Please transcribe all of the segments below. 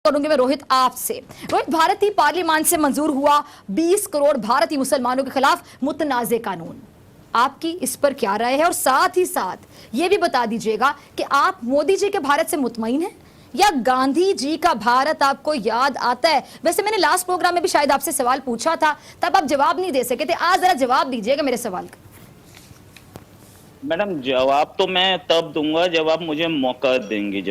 करूंगी मैं रोहित आपसे। रोहित, भारतीय पार्लियामेंट से मंजूर हुआ 20 करोड़ भारतीय मुसलमानों के खिलाफ मुतनाज़े कानून, आपकी इस पर क्या राय है? और साथ ही साथ यह भी बता दीजिएगा कि आप मोदी जी के भारत से मुतमईन हैं या गांधी जी का भारत आपको याद आता है? वैसे मैंने लास्ट प्रोग्राम में भी शायद आपसे सवाल पूछा था, तब आप जवाब नहीं दे सके थे। आज जरा जवाब दीजिएगा मेरे सवाल का। मैडम, जवाब तो मैं तब दूंगा जब आप मुझे मौका देंगी।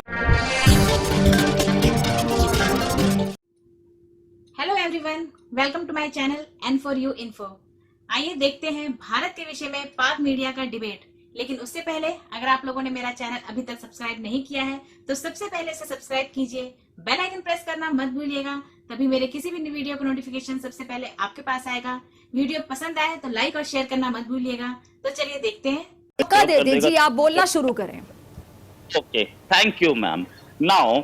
Hello everyone, welcome to my channel and for you info. आइए देखते हैं भारत के विषय में पाक मीडिया का डिबेट। लेकिन उससे पहले अगर आप लोगों ने मेरा चैनल अभी तक सब्सक्राइब नहीं किया है तो सबसे पहले इसे सब्सक्राइब कीजिए, बेल आइकन प्रेस करना मत भूलिएगा, तभी मेरे किसी भी वीडियो का नोटिफिकेशन सबसे पहले आपके पास आएगा। वीडियो पसंद आए तो लाइक और शेयर करना मत भूलिएगा। तो चलिए देखते हैं। दे दीजिए, आप बोलना शुरू करें। Okay, thank you ma'am. Now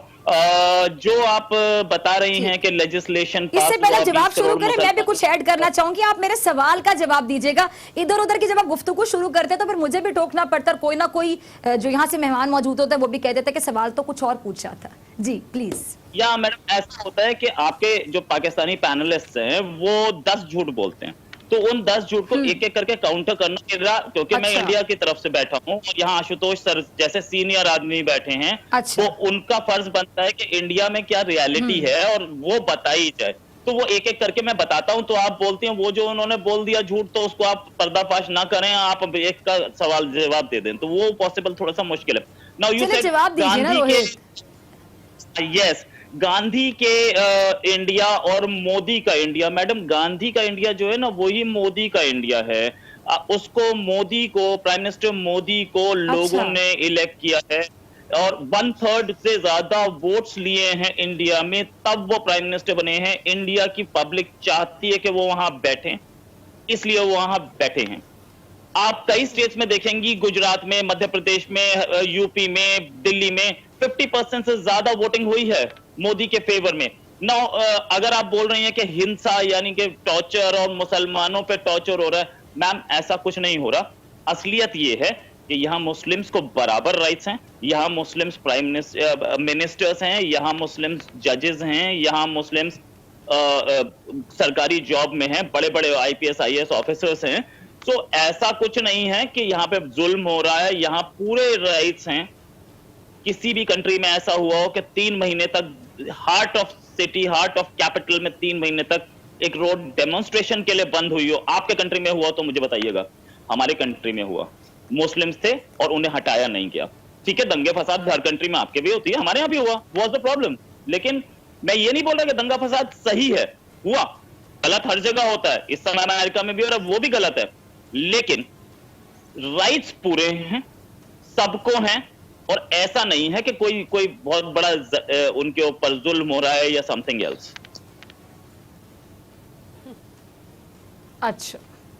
जो आप बता रही हैं कि लेजिस्लेशन पास, इससे पहले जवाब शुरू करें, मैं भी कुछ ऐड करना चाहूंगी। आप मेरे सवाल का जवाब दीजिएगा। इधर उधर की जब आप गुफ्तगू शुरू करते तो फिर मुझे भी टोकना पड़ता, कोई ना कोई जो यहाँ से मेहमान मौजूद होता है वो भी कह देता कि सवाल तो कुछ और पूछा था। जी प्लीज। या मैडम, ऐसा होता है कि आपके जो पाकिस्तानी पैनलिस्ट हैं वो 10 झूठ बोलते हैं, तो उन 10 झूठ को एक एक करके काउंटर करना मेरा, क्योंकि मैं इंडिया की तरफ से बैठा हूँ और यहाँ आशुतोष सर जैसे सीनियर आदमी बैठे हैं, तो उनका फर्ज बनता है कि इंडिया में क्या रियलिटी है और वो बताई जाए। तो वो एक एक करके मैं बताता हूँ, तो आप बोलती हैं वो जो उन्होंने बोल दिया झूठ तो उसको आप पर्दाफाश ना करें, आप एक का सवाल जवाब दे दें, तो वो पॉसिबल थोड़ा सा मुश्किल है। नाउ यू सेड गांधी के, यस, गांधी के इंडिया और मोदी का इंडिया। मैडम, गांधी का इंडिया जो है ना वही मोदी का इंडिया है। उसको मोदी को, प्राइम मिनिस्टर मोदी को लोगों ने इलेक्ट किया है और 1/3 से ज्यादा वोट्स लिए हैं इंडिया में, तब वो प्राइम मिनिस्टर बने हैं। इंडिया की पब्लिक चाहती है कि वो वहां बैठे, इसलिए वो वहां बैठे हैं। आप कई स्टेट्स में देखेंगी, गुजरात में, मध्य प्रदेश में, यूपी में, दिल्ली में 50% से ज्यादा वोटिंग हुई है मोदी के फेवर में। ना अगर आप बोल रही हैं कि हिंसा यानी कि टॉर्चर और मुसलमानों पे टॉर्चर हो रहा है, मैम ऐसा कुछ नहीं हो रहा। असलियत ये है कि यहाँ मुस्लिम्स को बराबर राइट्स हैं, यहाँ मुस्लिम्स प्राइम मिनिस्टर्स हैं, यहाँ मुस्लिम्स जजेस हैं, यहाँ मुस्लिम्स सरकारी जॉब में हैं, बड़े बड़े IPS IAS ऑफिसर्स हैं। तो ऐसा कुछ नहीं है कि यहाँ पे जुल्म हो रहा है, यहाँ पूरे राइट्स हैं। किसी भी कंट्री में ऐसा हुआ हो कि 3 महीने तक heart of city, heart of capital में 3 महीने तक एक रोड डेमोन्स्ट्रेशन के लिए बंद हुई हो? आपके कंट्री में हुआ तो मुझे बताइएगा। हमारे कंट्री में हुआ, मुस्लिम्स थे और उन्हें हटाया नहीं गया। ठीक है, दंगे फसाद हर कंट्री में आपके भी होती है, हमारे यहाँ भी हुआ, व्हाट द प्रॉब्लम? लेकिन मैं ये नहीं बोल रहा कि दंगा फसाद सही है, हुआ, गलत हर जगह होता है, इस समय अमेरिका में भी हो रहा है, वो भी गलत है, लेकिन राइट्स पूरे हैं, सबको हैं, और ऐसा नहीं है कि कोई बहुत बड़ा उनके ऊपर जुल्म हो रहा है या समथिंग एल्स। अच्छा,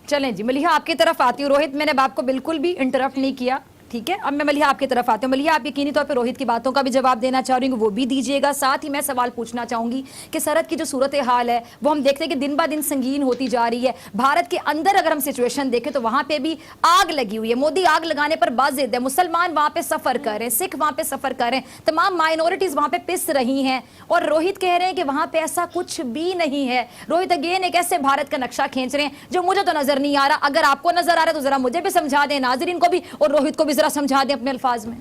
चलें जी, मलिहा आपकी तरफ आती हूँ। रोहित, मैंने आपको बिल्कुल भी इंटरप्ट नहीं किया, ठीक है? अब मैं मलिहा आपकी तरफ आती हूँ। मलिहा, आप यकीनी तौर पे रोहित की बातों का भी जवाब देना चाह रही हूँ, वो भी दीजिएगा। साथ ही मैं सवाल पूछना चाहूंगी कि सरहद की जो सूरत हाल है वो हम देखते हैं कि दिन ब दिन संगीन होती जा रही है। भारत के अंदर अगर हम सिचुएशन देखें तो वहां पे भी आग लगी हुई है। मोदी आग लगाने पर बाजिद है, मुसलमान वहां पे सफर कर रहे हैं, सिख वहां पे सफर कर रहे हैं, तमाम माइनॉरिटीज वहां पे पिस रही हैं, और रोहित कह रहे हैं कि वहां पे ऐसा कुछ भी नहीं है। रोहित अगेन एक ऐसे भारत का नक्शा खींच रहे हैं जो मुझे तो नजर नहीं आ रहा। अगर आपको नजर आ रहा है तो जरा मुझे भी समझा दें, नाजरीन को भी, और रोहित को भी जरा समझा दें अपने अल्फाज में।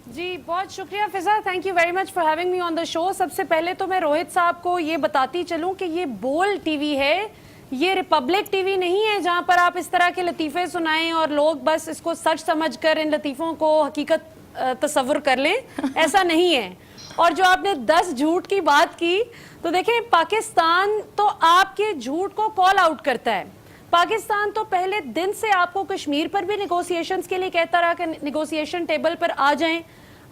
जी बहुत शुक्रिया Fiza, thank you very much for having me on the show. सबसे पहले तो मैं रोहित साहब को ये बताती चलूं कि ये बोल टीवी है, ये रिपब्लिक टीवी नहीं है जहां पर आप इस तरह के लतीफ़े सुनाएं और लोग बस इसको सच समझकर इन लतीफ़ों को हकीकत तस्वुर कर लें। ऐसा नहीं है। और जो आपने 10 झूठ की बात की, तो देखें पाकिस्तान तो आपके झूठ को कॉल आउट करता है। पाकिस्तान तो पहले दिन से आपको कश्मीर पर भी निगोशिएशंस के लिए कहता रहा कि निगोशिएशन टेबल पर आ जाएं।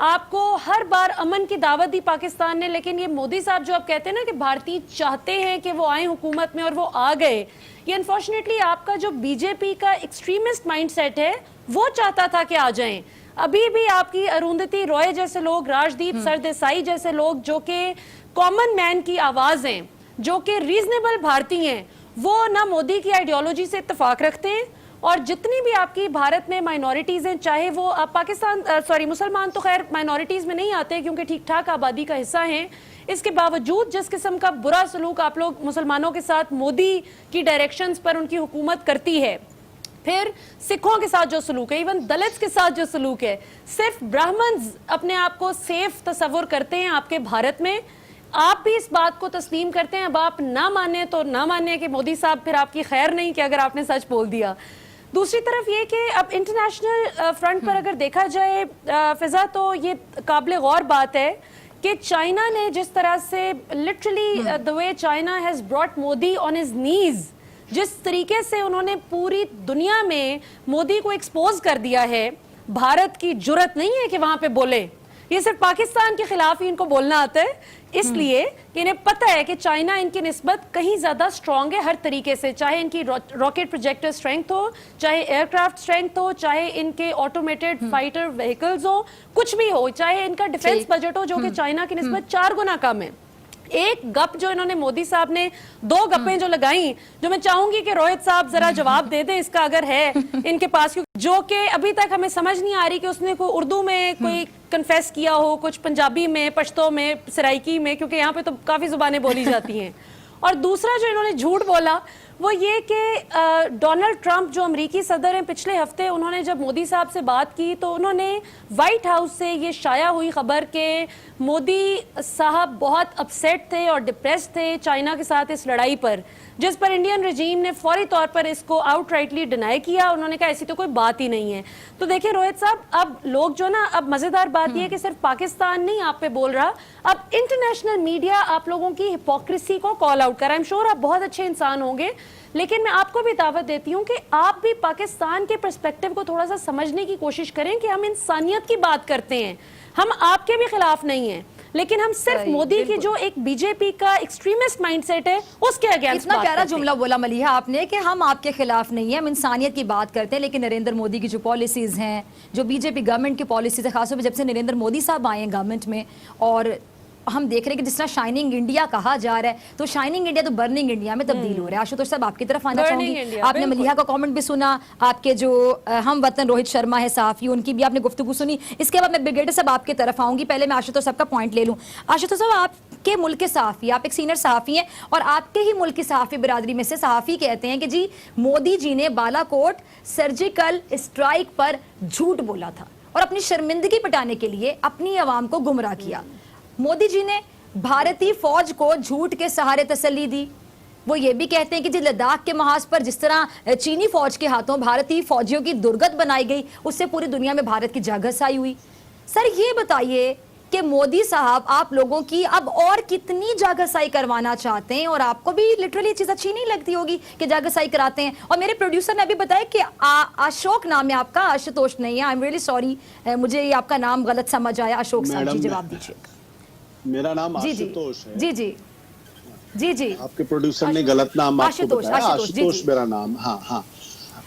आपको हर बार अमन की दावत दी पाकिस्तान ने, लेकिन ये मोदी साहब जो आप कहते हैं ना कि भारतीय चाहते हैं कि वो आए हुकूमत में और वो आ गए, ये अनफॉर्चुनेटली आपका जो बीजेपी का एक्सट्रीमिस्ट माइंडसेट है वो चाहता था कि आ जाएं। अभी भी आपकी अरुंधति रॉय जैसे लोग, राजदीप सरदेसाई जैसे लोग जो कि कॉमन मैन की आवाज हैं, जो कि रीजनेबल भारतीय हैं, वो ना मोदी की आइडियोलॉजी से इत्तेफाक रखते हैं, और जितनी भी आपकी भारत में माइनॉरिटीज हैं, चाहे वो पाकिस्तान मुसलमान तो खैर माइनॉरिटीज में नहीं आते क्योंकि ठीक ठाक आबादी का हिस्सा हैं, इसके बावजूद जिस किस्म का बुरा सलूक आप लोग मुसलमानों के साथ मोदी की डायरेक्शंस पर उनकी हुकूमत करती है, फिर सिखों के साथ जो सलूक है, इवन दलित्स के साथ जो सलूक है, सिर्फ ब्राह्मण्स अपने आप को सेफ तस्वुर करते हैं आपके भारत में। आप भी इस बात को तस्लीम करते हैं, अब आप ना माने तो ना माने कि मोदी साहब फिर आपकी खैर नहीं कि अगर आपने सच बोल दिया। दूसरी तरफ ये कि अब इंटरनेशनल फ्रंट पर अगर देखा जाए फिजा, तो ये काबिल गौर बात है कि चाइना ने जिस तरह से literally the way China has brought Modi on his knees, जिस तरीके से उन्होंने पूरी दुनिया में मोदी को एक्सपोज कर दिया है, भारत की जुर्रत नहीं है कि वहां पे बोले। ये सिर्फ पाकिस्तान के खिलाफ ही इनको बोलना आता है, इसलिए कि इन्हें पता है कि चाइना इनकी निस्बत कहीं ज्यादा स्ट्रांग है हर तरीके से, चाहे इनकी रॉकेट प्रोजेक्टर स्ट्रेंथ हो, चाहे एयरक्राफ्ट स्ट्रेंथ हो, चाहे इनके ऑटोमेटेड फाइटर व्हीकल्स हो, कुछ भी हो, चाहे इनका डिफेंस बजट हो जो कि चाइना की निस्बत 4 गुना कम है। एक गप जो इन्होंने मोदी साहब ने 2 गप्पें जो लगाई, जो मैं चाहूंगी कि रोहित साहब जरा जवाब दे दें इसका अगर है इनके पास, जो कि अभी तक हमें समझ नहीं आ रही कि उसने कोई उर्दू में कोई कन्फेस किया हो, कुछ पंजाबी में, पश्तो में, सराइकी में, क्योंकि यहाँ पे तो काफी जुबानें बोली जाती हैं। और दूसरा जो इन्होंने झूठ बोला वो ये कि डोनाल्ड ट्रंप जो अमेरिकी सदर हैं, पिछले हफ्ते उन्होंने जब मोदी साहब से बात की तो उन्होंने व्हाइट हाउस से ये शाया हुई खबर के मोदी साहब बहुत अपसेट थे और डिप्रेस्ड थे चाइना के साथ इस लड़ाई पर, जिस पर इंडियन रजीम ने फौरी तौर पर इसको आउटराइटली डिनाई किया। उन्होंने कहा ऐसी तो कोई बात ही नहीं है। तो देखिए रोहित साहब, अब लोग जो ना, अब मजेदार बात यह है कि सिर्फ पाकिस्तान नहीं आप पे बोल रहा, अब इंटरनेशनल मीडिया आप लोगों की हिपोक्रेसी को कॉल आउट कर रहा है। आई एम श्योर आप बहुत अच्छे इंसान होंगे, लेकिन मैं आपको भी दावत देती हूं कि आप भी पाकिस्तान के पर्सपेक्टिव को थोड़ा सा समझने की कोशिश करें कि हम इंसानियत की बात करते हैं, हम आपके भी खिलाफ नहीं हैं, लेकिन हम सिर्फ मोदी की जो एक बीजेपी का एक्सट्रीमिस्ट माइंडसेट है उसके अगेंस्ट। इतना प्यारा जुमला बोला मलिहा आपने कि हम आपके खिलाफ नहीं है, हम इंसानियत की बात करते हैं। लेकिन नरेंद्र मोदी की जो पॉलिसीज हैं, जो बीजेपी गवर्नमेंट की पॉलिसीज है, खासतौर पर जब से नरेंद्र मोदी साहब आए हैं गवर्नमेंट में, और हम देख रहे हैं कि जिस तरह शाइनिंग इंडिया कहा जा रहा है, तो शाइनिंग इंडिया तो बर्निंग इंडिया में तब्दील हो रहा है। आशुतोष साहब आपकी तरफ आना चाहूंगी, आपने मलिहा का कमेंट भी सुना, आपके जो हम वतन रोहित शर्मा है सहाफी, उनकी भी आपने गुफ्तगू सुनी। इसके बाद मैं ब्रिगेडियर साहब आपकी तरफ आऊंगी, पहले मैं आशुतोष साहब का पॉइंट ले लूं। आशुतोष साहब, आपके मुल्क के सहाफी, आप एक सीनियर सहाफी हैं और आपके ही मुल्क की सहाफी बिरादरी में से सहाफी कहते हैं कि जी मोदी जी ने बालाकोट सर्जिकल स्ट्राइक पर झूठ बोला था और अपनी शर्मिंदगी मिटाने के लिए अपनी आवाम को गुमराह किया। मोदी जी ने भारतीय फौज को झूठ के सहारे तसल्ली दी। वो ये भी कहते हैं कि जिस लद्दाख के महाज पर जिस तरह चीनी फौज के हाथों भारतीय फौजियों की दुर्गत बनाई गई, उससे पूरी दुनिया में भारत की जागसाई हुई। सर ये बताइए कि मोदी साहब आप लोगों की अब और कितनी जागसाई करवाना चाहते हैं, और आपको भी लिटरली चीज अच्छी नहीं लगती होगी कि जागसाई कराते हैं। और मेरे प्रोड्यूसर ने अभी बताया कि अशोक नाम है आपका, आशुतोष नहीं है। आई एम रियली सॉरी, मुझे ये आपका नाम गलत समझ आया। अशोक साहब जी जवाब दीजिए। मेरा नाम आशुतोष है। जी जी जी जी, आपके प्रोड्यूसर ने गलत नाम आपको बताया। आशुतोष मेरा नाम। हाँ हाँ,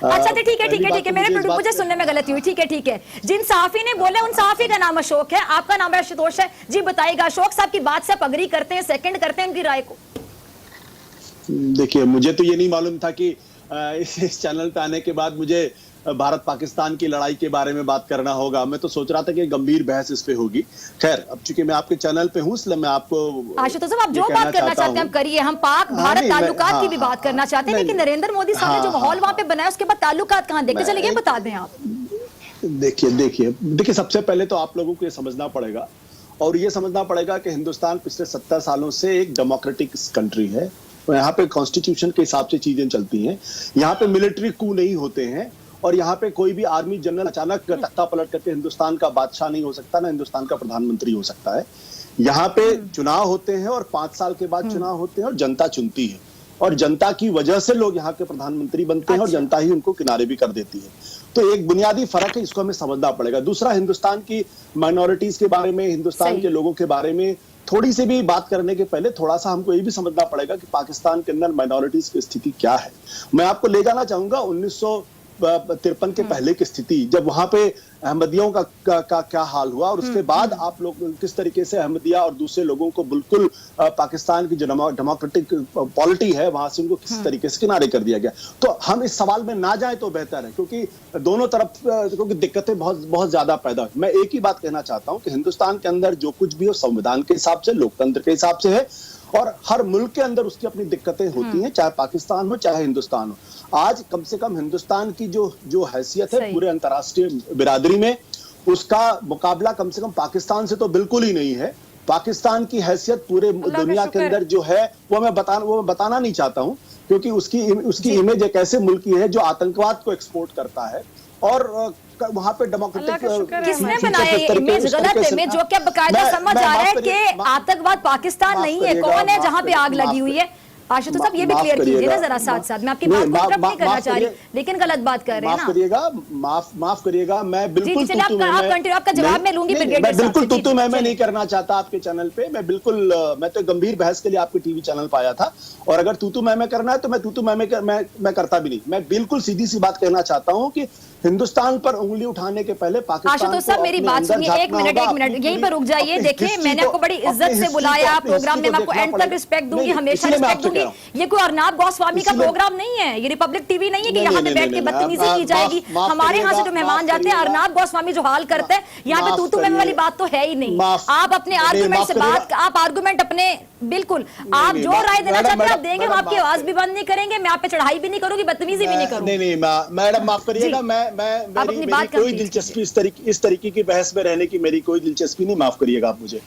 अच्छा ठीक है ठीक है ठीक है, मेरे मुझे सुनने में गलती हुई। ठीक है ठीक है, जिन सहाफी ने बोला उन सहाफी का नाम अशोक है, आपका नाम आशुतोष है। जी बताइएगा, अशोक साहब की बात से आप अग्री करते हैं, सेकंड करते हैं उनकी राय को? देखिए, मुझे तो ये नहीं मालूम था कि इस चैनल पे आने के बाद मुझे भारत पाकिस्तान की लड़ाई के बारे में बात करना होगा। मैं तो सोच रहा था कि गंभीर बहस इस पे होगी। खैर, अब चूंकि मैं आपके चैनल पे हूँ इसलिए मैं आपको आशुतोष साहब, आप जो बात करना चाहते हैं हम करिए। हम पाक भारत ताल्लुकात की भी बात करना चाहते हैं, लेकिन नरेंद्र मोदी साहब ने जो माहौल वहां पे बनाया उसके बाद ताल्लुकात कहाँ देखते चले गए, बता दें आप। देखिए, सबसे पहले तो आप लोगों को ये समझना पड़ेगा, और ये समझना पड़ेगा कि हिंदुस्तान पिछले 70 सालों से एक डेमोक्रेटिक कंट्री है। यहाँ पे कॉन्स्टिट्यूशन के हिसाब से चीजें चलती हैं। यहाँ पे मिलिट्री कू नहीं होते हैं, और यहाँ पे कोई भी आर्मी जनरल अचानक तख्ता पलट करके हिंदुस्तान का बादशाह नहीं हो सकता, ना हिंदुस्तान का प्रधानमंत्री हो सकता है। यहाँ पे चुनाव होते हैं और 5 साल के बाद चुनाव होते हैं और जनता चुनती है, और जनता की वजह से लोग यहाँ के प्रधानमंत्री बनते हैं और जनता ही उनको किनारे भी कर देती है। तो एक बुनियादी फर्क है, इसको हमें समझना पड़ेगा। दूसरा, हिंदुस्तान की माइनॉरिटीज के बारे में, हिंदुस्तान के लोगों के बारे में थोड़ी सी भी बात करने के पहले थोड़ा सा हमको ये भी समझना पड़ेगा कि पाकिस्तान के अंदर माइनॉरिटीज की स्थिति क्या है। मैं आपको ले जाना चाहूंगा 1953 के पहले की स्थिति, जब वहां पे अहमदियों का क्या हाल हुआ, और उसके बाद आप लोग किस तरीके से अहमदिया और दूसरे लोगों को बिल्कुल पाकिस्तान की जो डेमोक्रेटिक पॉलिटी है वहां से उनको किस तरीके से किनारे कर दिया गया। तो हम इस सवाल में ना जाए तो बेहतर है, क्योंकि दोनों तरफ क्योंकि दिक्कतें बहुत बहुत ज्यादा पैदा हुई। मैं एक ही बात कहना चाहता हूं कि हिंदुस्तान के अंदर जो कुछ भी हो संविधान के हिसाब से, लोकतंत्र के हिसाब से है, और हर मुल्क के अंदर उसकी अपनी दिक्कतें होती हैं, चाहे पाकिस्तान हो चाहे हिंदुस्तान हो। आज कम से कम हिंदुस्तान की जो हैसियत है पूरे अंतर्राष्ट्रीय बिरादरी में, उसका मुकाबला कम से कम पाकिस्तान से तो बिल्कुल ही नहीं है। पाकिस्तान की हैसियत पूरे दुनिया के अंदर जो है वो मैं बताना नहीं चाहता हूं, क्योंकि उसकी इमेज एक ऐसे मुल्क की है जो आतंकवाद को एक्सपोर्ट करता है, और वहां पे डेमोक्रेटिक किसने बनाया ये इमेज? गलत इमेज जो कि बकायदा समझ आ रहा है कि आतंकवाद पाकिस्तान नहीं है। कौन है जहां पे आग लगी हुई है? आशुतोष साहब ये भी क्लियर कीजिए ना जरा साथ साथ। मैं आपकी बात को इंटरप्ट नहीं करना चाह रही, लेकिन गलत बात कर रहे हैं ना। माफ करिएगा, मैं बिल्कुल आपका जवाब मैं लूंगी ब्रिगेडियर साहब से। बिल्कुल तूतू मैं नहीं करना चाहता आपके चैनल पे। मैं तो गंभीर बहस के लिए आपके टीवी चैनल पे आया था, और अगर तूतू मैं करना है तो मैं तूतू मैं करता भी नहीं। मैं बिल्कुल सीधी सी बात कहना चाहता हूँ कि हिंदुस्तान पर उंगली उठाने के पहले पाकिस्तान आशुतोष साहब मेरी बात सुनिए, एक मिनट यहीं पर रुक जाइए। देखिए मैंने आपको बड़ी इज्जत से बुलाया प्रोग्राम में, मैं आपको एंड तक रिस्पेक्ट दूंगी, हमेशा रिस्पेक्ट दूंगी। ये कोई अर्नाब गोस्वामी का प्रोग्राम नहीं है, ये रिपब्लिक टीवी नहीं है कि यहाँ पे बैठ के बदतमीजी की जाएगी। हमारे यहाँ से जो मेहमान जाते हैं, अर्नाब गोस्वामी जो हाल करते हैं, यहाँ पे तू मैं वाली बात तो है ही नहीं। आप अपने आर्गुमेंट से आप आर्गुमेंट अपने बिल्कुल आप जो राय देना चाहते हैं आप देंगे, हम आपकी आवाज भी बंद नहीं करेंगे, मैं आप पे चढ़ाई भी नहीं करूंगी, बदतमीजी भी नहीं करूंगी। नहीं मैडम माफ करिएगा, मेरी कोई दिलचस्पी इस तरीके की बहस में रहने की मेरी कोई दिलचस्पी नहीं, माफ करिएगा आप मुझे।